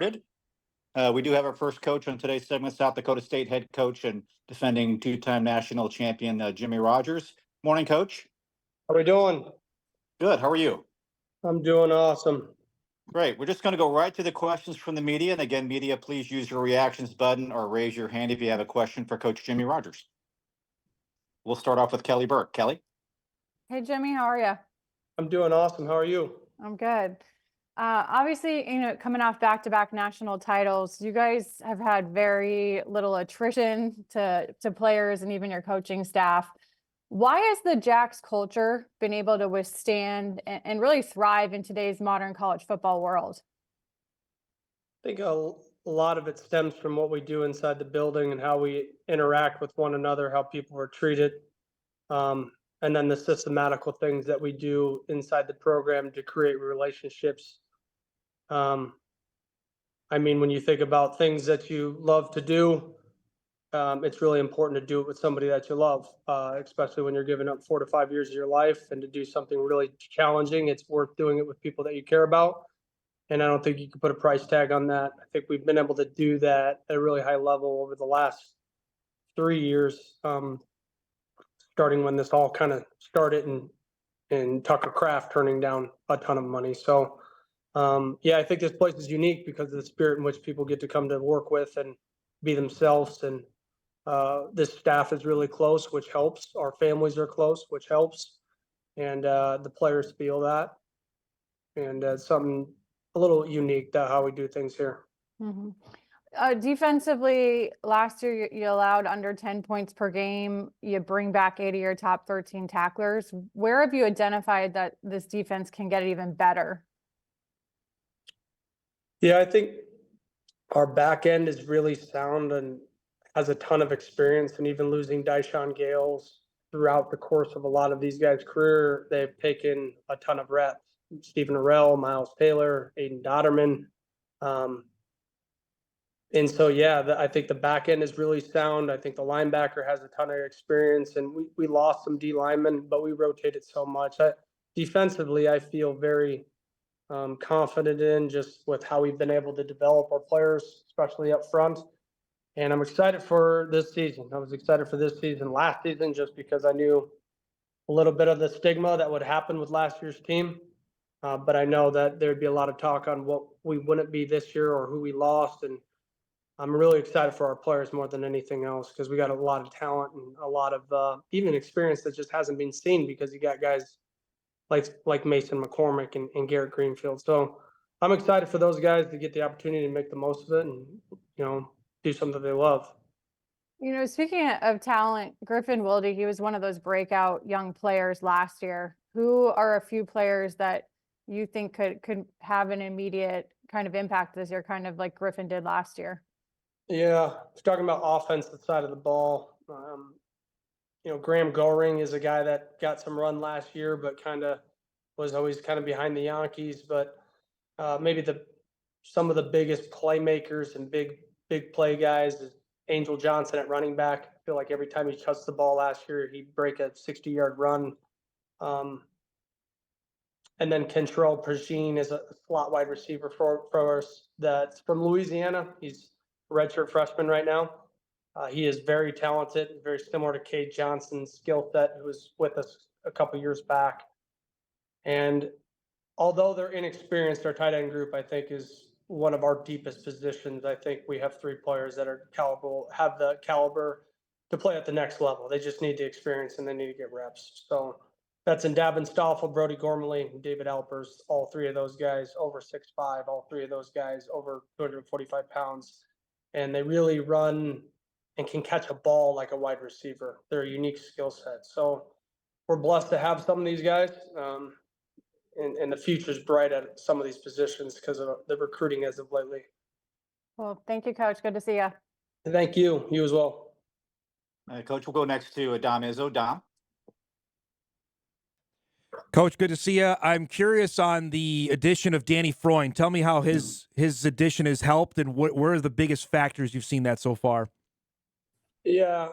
Good. We do have our first coach on today's segment, South Dakota State head coach and defending two-time national champion, Jimmy Rogers. Morning, Coach. How we doing? Good. How are you? I'm doing awesome. Great. We're just going to go right to the questions from the media. And again, media, please use your reactions button or raise your hand if you have a question for Coach Jimmy Rogers. We'll start off with Kelly Burke. Kelly? Hey, Jimmy, how are you? I'm doing awesome. How are you? I'm good. Obviously, coming off back-to-back national titles, you guys have had very little attrition to players and even your coaching staff. Why has the Jacks culture been able to withstand and really thrive in today's modern college football world? I think a lot of it stems from what we do inside the building and how we interact with one another, how people are treated, and then the systematical things that we do inside the program to create relationships. When you think about things that you love to do, it's really important to do it with somebody that you love, especially when you're giving up 4 to 5 years of your life and to do something really challenging. It's worth doing it with people that you care about. And I don't think you can put a price tag on that. I think we've been able to do that at a really high level over the last 3 years, starting when this all kind of started and Tucker Kraft turning down a ton of money. So, I think this place is unique because of the spirit in which people get to come to work with and be themselves. And this staff is really close, which helps. Our families are close, which helps. And the players feel that. And it's something a little unique to how we do things here. Mm-hmm. Defensively, last year you allowed under 10 points per game. You bring back 8 of your top 13 tacklers. Where have you identified that this defense can get even better? Yeah, I think our back end is really sound and has a ton of experience. And even losing Dyshawn Gales throughout the course of a lot of these guys' career, they've taken a ton of reps. Stephen Arell, Miles Taylor, Aiden Dotterman. I think the back end is really sound. I think the linebacker has a ton of experience, and we lost some D linemen, but we rotated so much. Defensively, I feel very confident in just with how we've been able to develop our players, especially up front. And I'm excited for this season. I was excited for this season last season just because I knew a little bit of the stigma that would happen with last year's team. But I know that there'd be a lot of talk on what we wouldn't be this year or who we lost. And I'm really excited for our players more than anything else because we got a lot of talent and a lot of even experience that just hasn't been seen because you got guys like Mason McCormick and Garrett Greenfield. So I'm excited for those guys to get the opportunity to make the most of it and, do something they love. Speaking of talent, Griffin Wilde, he was one of those breakout young players last year. Who are a few players that you think could have an immediate kind of impact this year, kind of like Griffin did last year? Yeah, talking about offensive side of the ball. Graham Goring is a guy that got some run last year, but kind of was always kind of behind the Yankees. But maybe some of the biggest playmakers and big play guys is Angel Johnson at running back. I feel like every time he touched the ball last year, he'd break a 60-yard run. And then Kentrell Pershing is a slot wide receiver for us that's from Louisiana. He's a redshirt freshman right now. He is very talented, very similar to Cade Johnson's skill set, who was with us a couple years back. And although they're inexperienced, our tight end group, I think, is one of our deepest positions. I think we have 3 players that have the caliber to play at the next level. They just need the experience and they need to get reps. So that's in Davin Stoffel, Brody Gormley, and David Alpers. All 3 of those guys over 6'5", all 3 of those guys over 245 pounds. And they really run and can catch a ball like a wide receiver. They're a unique skill set. So we're blessed to have some of these guys. And the future's bright at some of these positions because of the recruiting as of lately. Well, thank you, Coach. Good to see you. Thank you. You as well. Coach, we'll go next to Dom Izzo. Dom? Coach, good to see you. I'm curious on the addition of Danny Freund. Tell me how his addition has helped and what are the biggest factors you've seen that so far? Yeah,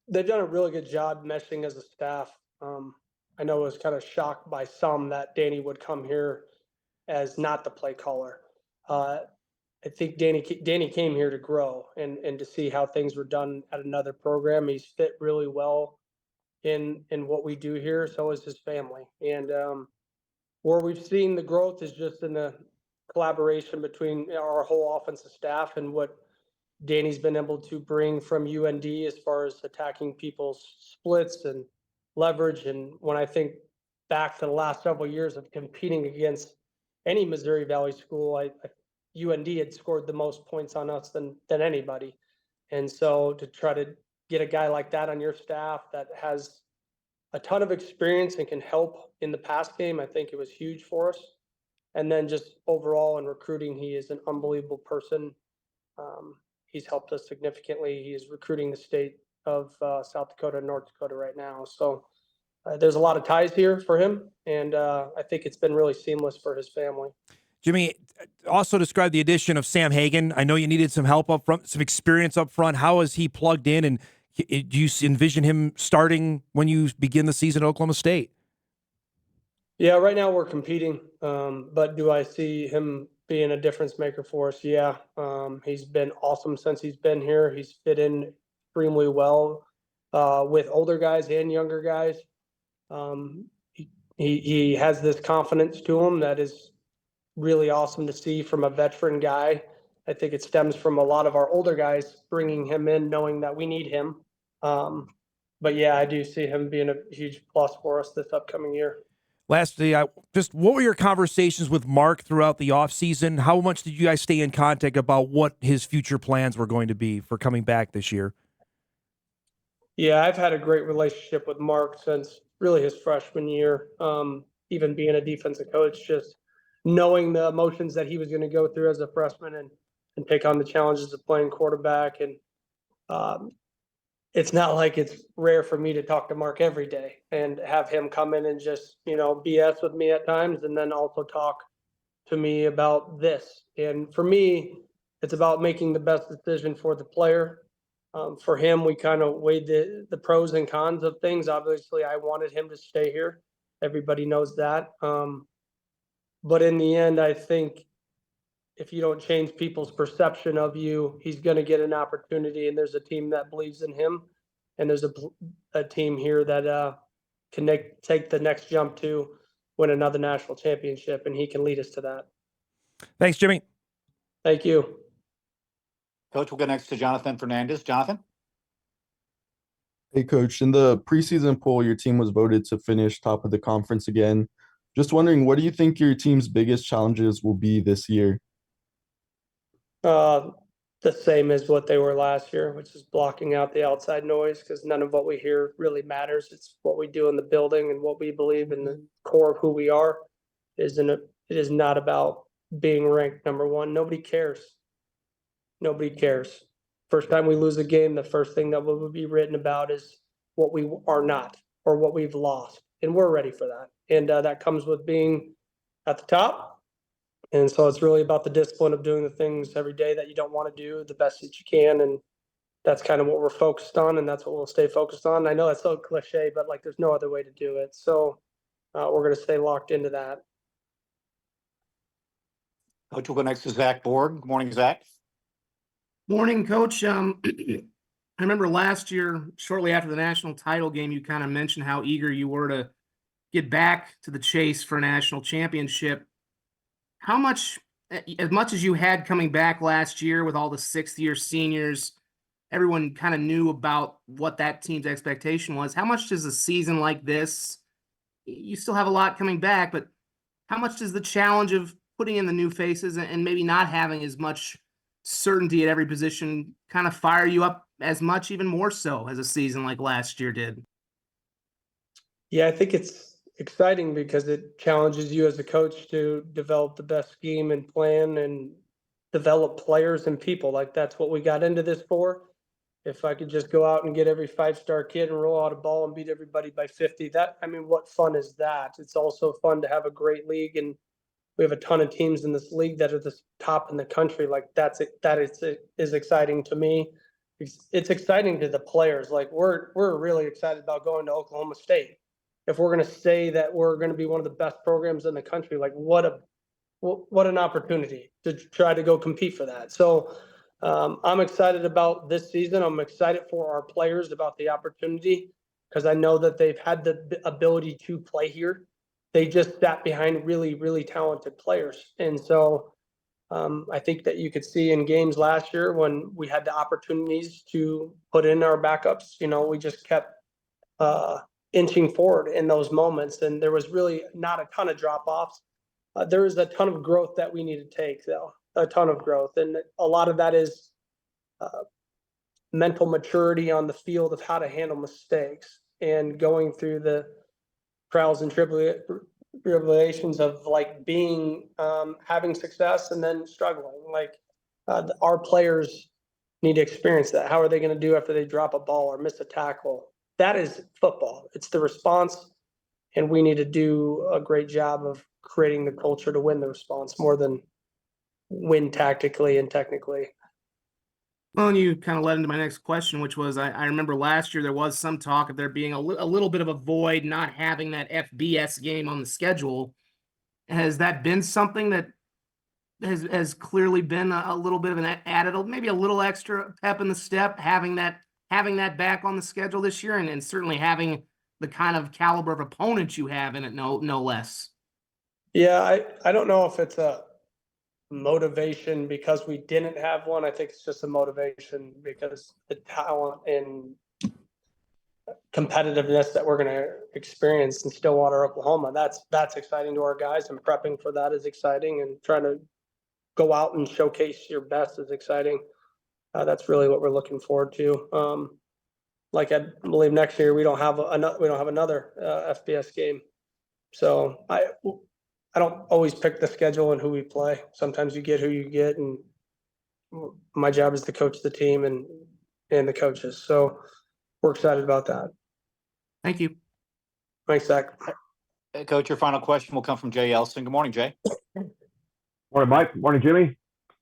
they've done a really good job meshing as a staff. I know I was kind of shocked by some that Danny would come here as not the play caller. I think Danny came here to grow and to see how things were done at another program. He's fit really well in what we do here. So is his family. And where we've seen the growth is just in the collaboration between our whole offensive staff and what Danny's been able to bring from UND as far as attacking people's splits and leverage. And when I think back to the last several years of competing against any Missouri Valley school, UND had scored the most points on us than anybody. And so to try to get a guy like that on your staff that has a ton of experience and can help in the pass game, I think it was huge for us. And then just overall in recruiting, he is an unbelievable person. He's helped us significantly. He is recruiting the state of South Dakota and North Dakota right now. So there's a lot of ties here for him, and I think it's been really seamless for his family. Jimmy, also describe the addition of Sam Hagan. I know you needed some help up front, some experience up front. How is he plugged in, and do you envision him starting when you begin the season at Oklahoma State? Yeah, right now we're competing, but do I see him being a difference maker for us? Yeah, he's been awesome since he's been here. He's fit in extremely well with older guys and younger guys. He has this confidence to him that is really awesome to see from a veteran guy. I think it stems from a lot of our older guys bringing him in, knowing that we need him. But yeah, I do see him being a huge plus for us this upcoming year. Lastly, just what were your conversations with Mark throughout the offseason? How much did you guys stay in contact about what his future plans were going to be for coming back this year? Yeah, I've had a great relationship with Mark since really his freshman year. Even being a defensive coach, just knowing the emotions that he was going to go through as a freshman and take on the challenges of playing quarterback. And it's not like it's rare for me to talk to Mark every day and have him come in and just, BS with me at times, and then also talk to me about this. And for me, it's about making the best decision for the player. For him, we kind of weighed the pros and cons of things. Obviously, I wanted him to stay here. Everybody knows that. But in the end, I think if you don't change people's perception of you, he's going to get an opportunity. And there's a team that believes in him. And there's a team here that can take the next jump to win another national championship. And he can lead us to that. Thanks, Jimmy. Thank you. Coach, we'll go next to Jonathan Fernandez. Jonathan? Hey, Coach. In the preseason poll, your team was voted to finish top of the conference again. Just wondering, what do you think your team's biggest challenges will be this year? The same as what they were last year, which is blocking out the outside noise, because none of what we hear really matters. It's what we do in the building and what we believe in the core of who we are. It is not about being ranked number one. Nobody cares. Nobody cares. First time we lose a game, the first thing that will be written about is what we are not or what we've lost. And we're ready for that. And that comes with being at the top. And so it's really about the discipline of doing the things every day that you don't want to do the best that you can. And that's kind of what we're focused on. And that's what we'll stay focused on. I know that's so cliche, but there's no other way to do it. So we're going to stay locked into that. Coach, we'll go next to Zach Borg. Good morning, Zach. Morning, Coach. I remember last year, shortly after the national title game, you kind of mentioned how eager you were to get back to the chase for a national championship. How much, as much as you had coming back last year with all the sixth-year seniors, everyone kind of knew about what that team's expectation was. How much does a season like this, you still have a lot coming back, but how much does the challenge of putting in the new faces and maybe not having as much certainty at every position kind of fire you up as much, even more so, as a season like last year did? Yeah, I think it's exciting because it challenges you as a coach to develop the best scheme and plan and develop players and people. That's what we got into this for. If I could just go out and get every 5-star kid and roll out a ball and beat everybody by 50, what fun is that? It's also fun to have a great league, and we have a ton of teams in this league that are the top in the country. That is exciting to me. It's exciting to the players. We're really excited about going to Oklahoma State. If we're going to say that we're going to be one of the best programs in the country, what a what an opportunity to try to go compete for that. So I'm excited about this season. I'm excited for our players about the opportunity because I know that they've had the ability to play here. They just sat behind really, really talented players. And so I think that you could see in games last year when we had the opportunities to put in our backups, we just kept inching forward in those moments. And there was really not a ton of drop offs. There is a ton of growth that we need to take, though, a ton of growth. And a lot of that is mental maturity on the field of how to handle mistakes and going through the trials and tribulations of like being having success and then struggling. Like our players need to experience that. How are they going to do after they drop a ball or miss a tackle? That is football. It's the response, and we need to do a great job of creating the culture to win the response more than win tactically and technically. Well, and you kind of led into my next question, which was I remember last year there was some talk of there being a little bit of a void, not having that FBS game on the schedule. Has that been something that has clearly been a little bit of an added, maybe a little extra pep in the step, having that back on the schedule this year, and certainly having the kind of caliber of opponents you have in it, no less. Yeah, I don't know if it's a motivation because we didn't have one. I think it's just a motivation because the talent and competitiveness that we're going to experience in Stillwater, Oklahoma, that's exciting to our guys, and prepping for that is exciting, and trying to go out and showcase your best is exciting. That's really what we're looking forward to. Like I believe next year we don't have another FBS game, so I don't always pick the schedule and who we play. Sometimes you get who you get, and my job is to coach the team and the coaches. So we're excited about that. Thank you. Thanks, Zach. Coach, your final question will come from Jay Elson. Good morning, Jay. Morning, Mike. Morning, Jimmy.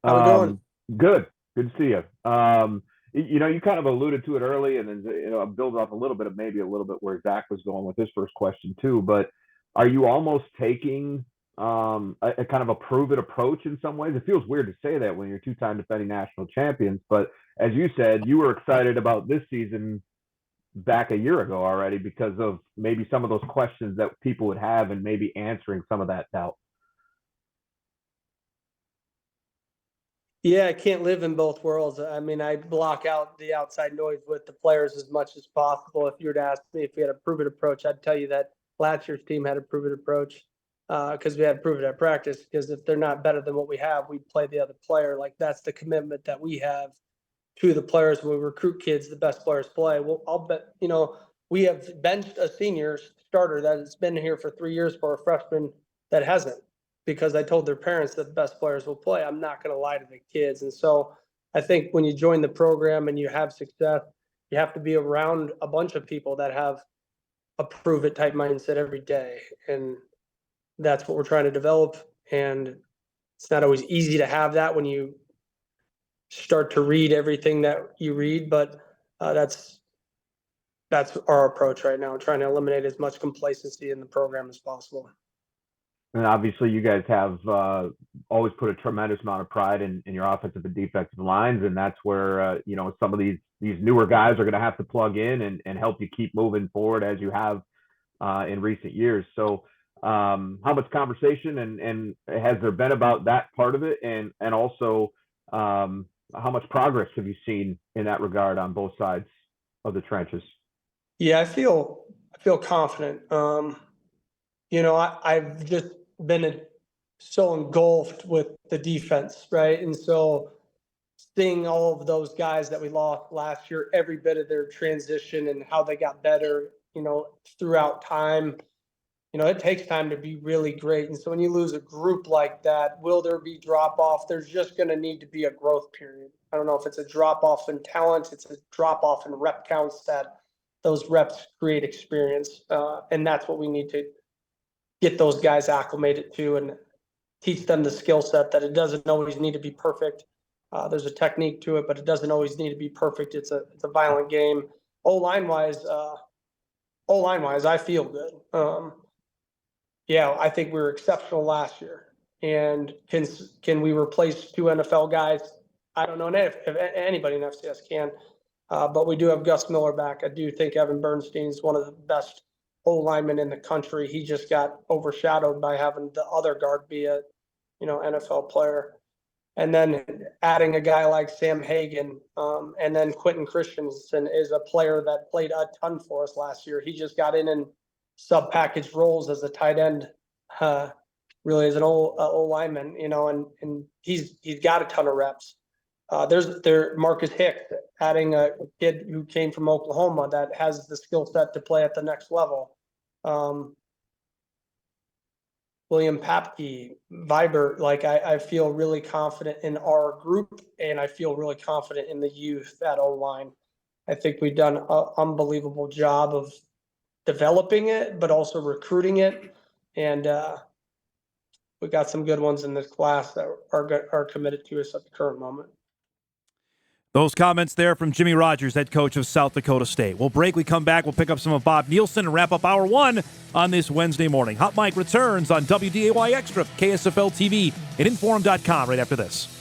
How we doing? Good. Good to see you. You kind of alluded to it early, and then build off a little bit where Zach was going with his first question too. But are you almost taking a kind of a prove-it approach in some ways? It feels weird to say that when you're two-time defending national champions, but as you said, you were excited about this season back a year ago already because of maybe some of those questions that people would have and maybe answering some of that doubt. Yeah, I can't live in both worlds. I mean, I block out the outside noise with the players as much as possible. If you were to ask me if we had a prove-it approach, I'd tell you that last year's team had a prove-it approach because we had to prove it at practice. Because if they're not better than what we have, we play the other player. Like that's the commitment that we have to the players when we recruit kids. The best players play. Well, I'll bet we have benched a senior starter that has been here for 3 years for a freshman that hasn't, because I told their parents that the best players will play. I'm not going to lie to the kids. And so I think when you join the program and you have success, you have to be around a bunch of people that have a prove it type mindset every day. And that's what we're trying to develop. And it's not always easy to have that when you start to read everything that you read, but that's our approach right now, trying to eliminate as much complacency in the program as possible. And obviously, you guys have always put a tremendous amount of pride in your offensive and defensive lines, and that's where some of these newer guys are going to have to plug in and help you keep moving forward as you have in recent years. So, how much conversation and has there been about that part of it, and also how much progress have you seen in that regard on both sides of the trenches? Yeah, I feel confident. I've just been so engulfed with the defense, right? And so seeing all of those guys that we lost last year, every bit of their transition and how they got better, throughout time, it takes time to be really great. And so when you lose a group like that, will there be drop off? There's just going to need to be a growth period. I don't know if it's a drop off in talent, it's a drop off in rep counts that those reps create experience. And that's what we need to get those guys acclimated to and teach them the skill set that it doesn't always need to be perfect. There's a technique to it, but it doesn't always need to be perfect. It's a violent game. O-line wise, I feel good. I think we were exceptional last year. And can we replace 2 NFL guys? I don't know if anybody in FCS can, but we do have Gus Miller back. I do think Evan Bernstein is one of the best O-linemen in the country. He just got overshadowed by having the other guard be a, NFL player. And then adding a guy like Sam Hagan, and then Quentin Christensen is a player that played a ton for us last year. He just got in sub-package roles as a tight end, really as an O-lineman, and he's got a ton of reps. There's Marcus Hicks, adding a kid who came from Oklahoma that has the skill set to play at the next level. William Papke, Viber, I feel really confident in our group, and I feel really confident in the youth at O-line. I think we've done an unbelievable job of developing it, but also recruiting it. And we got some good ones in this class that are committed to us at the current moment. Those comments there from Jimmy Rogers, head coach of South Dakota State. We'll break. We come back. We'll pick up some of Bob Nielsen and wrap up hour 1 on this Wednesday morning. Hot Mic returns on WDAY Extra, KSFL TV, and Inform.com right after this.